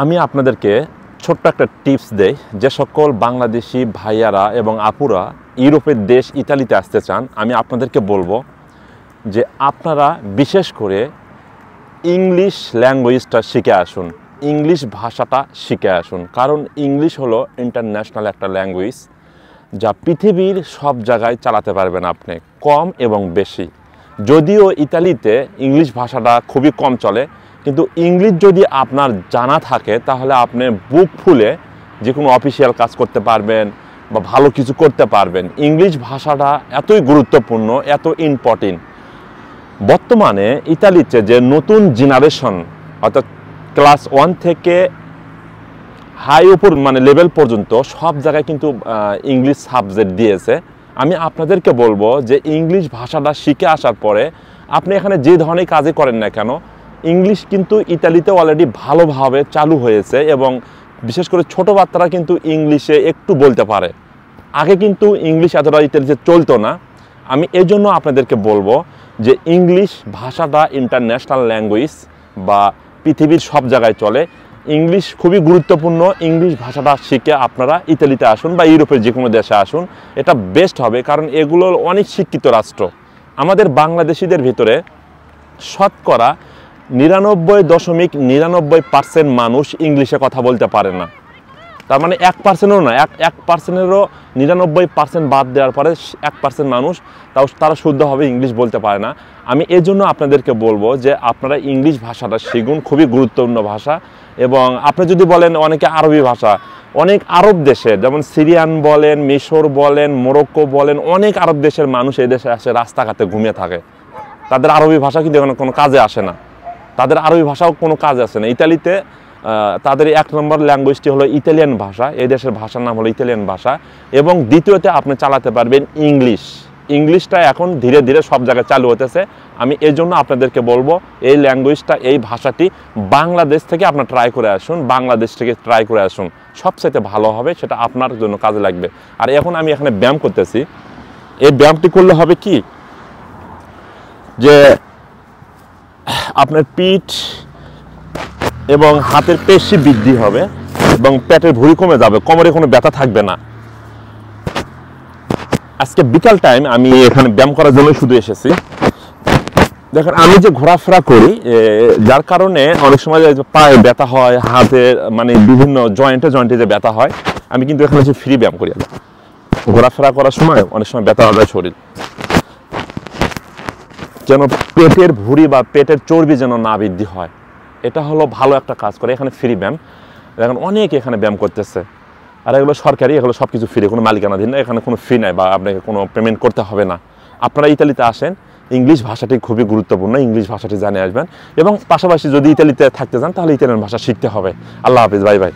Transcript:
আমি আপনাদেরকে ছোট্ট একটা টিপস দেই, যে সকল বাংলাদেশি ভাইয়ারা এবং আপুরা ইউরোপের দেশ ইতালিতে আসতে চান, আমি আপনাদেরকে বলবো যে আপনারা বিশেষ করে ইংলিশ ল্যাঙ্গুয়েজটা শিখে আসুন, ইংলিশ ভাষাটা শিখে আসুন। কারণ ইংলিশ হলো ইন্টারন্যাশনাল একটা ল্যাঙ্গুয়েজ, যা পৃথিবীর সব জায়গায় চালাতে পারবেন আপনি, কম এবং বেশি। যদিও ইতালিতে ইংলিশ ভাষাটা খুবই কম চলে, কিন্তু ইংলিশ যদি আপনার জানা থাকে তাহলে আপনি বুক ফুলে যে কোনো অফিসিয়াল কাজ করতে পারবেন বা ভালো কিছু করতে পারবেন। ইংলিশ ভাষাটা এতই গুরুত্বপূর্ণ, এত ইম্পর্টেন্ট। বর্তমানে ইতালিতে যে নতুন জেনারেশন, অর্থাৎ ক্লাস 1 থেকে হাই উপর মানে লেভেল পর্যন্ত সব জায়গায় কিন্তু ইংলিশ সাবজেক্ট দিয়েছে। আমি আপনাদেরকে বলবো যে ইংলিশ ভাষাটা শিখে আসার পরে আপনি এখানে যে ধরনের কাজই করেন না কেন, ইংলিশ কিন্তু ইতালিতে অলরেডি ভালোভাবে চালু হয়েছে এবং বিশেষ করে ছোটো বাচ্চারা কিন্তু ইংলিশে একটু বলতে পারে। আগে কিন্তু ইংলিশ এতটা ইতালিতে চলতো না। আমি এই জন্য আপনাদেরকে বলবো যে ইংলিশ ভাষাটা ইন্টারন্যাশনাল ল্যাঙ্গুয়েজ বা পৃথিবীর সব জায়গায় চলে। ইংলিশ খুবই গুরুত্বপূর্ণ। ইংলিশ ভাষাটা শিখে আপনারা ইতালিতে আসুন বা ইউরোপের যে কোনো দেশে আসুন, এটা বেস্ট হবে। কারণ এগুলো অনেক শিক্ষিত রাষ্ট্র। আমাদের বাংলাদেশিদের ভিতরে শতকরা 99.99% মানুষ ইংলিশে কথা বলতে পারে না। তার মানে 1%ও না, 1%-এরও 99% বাদ দেওয়ার পরে 1% মানুষ তারা শুদ্ধভাবে ইংলিশ বলতে পারে না। আমি এই জন্য আপনাদেরকে বলবো যে আপনারা ইংলিশ ভাষাটা শিখুন, খুবই গুরুত্বপূর্ণ ভাষা। এবং আপনি যদি বলেন অনেকে আরবি ভাষা, অনেক আরব দেশের যেমন সিরিয়ান বলেন, মিশর বলেন, মোরক্কো বলেন, অনেক আরব দেশের মানুষ এই দেশে আসে রাস্তাঘাটে ঘুমিয়ে থাকে। তাদের আরবি ভাষা কিন্তু এখন কোনো কাজে আসে না, তাদের আরবি ভাষাও কোনো কাজে আসে না। ইতালিতে তাদের 1 নম্বর ল্যাঙ্গুয়েজটি হলো ইতালিয়ান ভাষা, এই দেশের ভাষার নাম হলো ইতালিয়ান ভাষা। এবং দ্বিতীয়তে আপনি চালাতে পারবেন ইংলিশ। ইংলিশটা এখন ধীরে ধীরে সব জায়গায় চালু হতেছে। আমি এই জন্য আপনাদেরকে বলবো এই ল্যাঙ্গুয়েজটা, এই ভাষাটি বাংলাদেশ থেকে আপনার ট্রাই করে আসুন, বাংলাদেশ থেকে ট্রাই করে আসুন, সবচাইতে ভালো হবে, সেটা আপনার জন্য কাজে লাগবে। আর এখন আমি এখানে ব্যায়াম করতেছি, এই ব্যায়ামটি করলে হবে কি যে আপনার পিঠ এবং হাতের পেশি বৃদ্ধি হবে এবং পেটের ভুঁড়ি কমে যাবে, কোমরে কোনো ব্যথা থাকবে না। আজকে বিকাল টাইম আমি এখানে ব্যায়াম করার জন্য শুধু এসেছি। দেখেন আমি যে ঘোরাফেরা করি, যার কারণে অনেক সময় পায়ে ব্যথা হয়, হাতে মানে বিভিন্ন জয়েন্টে যে ব্যথা হয়, আমি কিন্তু এখানে যে ফ্রি ব্যায়াম করি। ঘোরাফেরা করার সময় অনেক সময় ব্যথা হয় শরীর, যেন পেটের ভুঁড়ি বা পেটের চর্বি যেন না বৃদ্ধি হয়। এটা হলো ভালো একটা কাজ করে। এখানে ফ্রি ব্যায়াম, এখন অনেক এখানে ব্যায়াম করতেছে। আর এগুলো সরকারি, এগুলো সব কিছু ফ্রি, কোনো মালিকানাধীন না, এখানে কোনো ফি নাই বা আপনাকে কোনো পেমেন্ট করতে হবে না। আপনারা ইতালিতে আসেন, ইংলিশ ভাষাটি খুবই গুরুত্বপূর্ণ, ইংলিশ ভাষাটি জানে আসবেন। এবং পাশাপাশি যদি ইতালিতে থাকতে চান তাহলে ইতালিয়ান ভাষা শিখতে হবে। আল্লাহ হাফিজ, বাই বাই।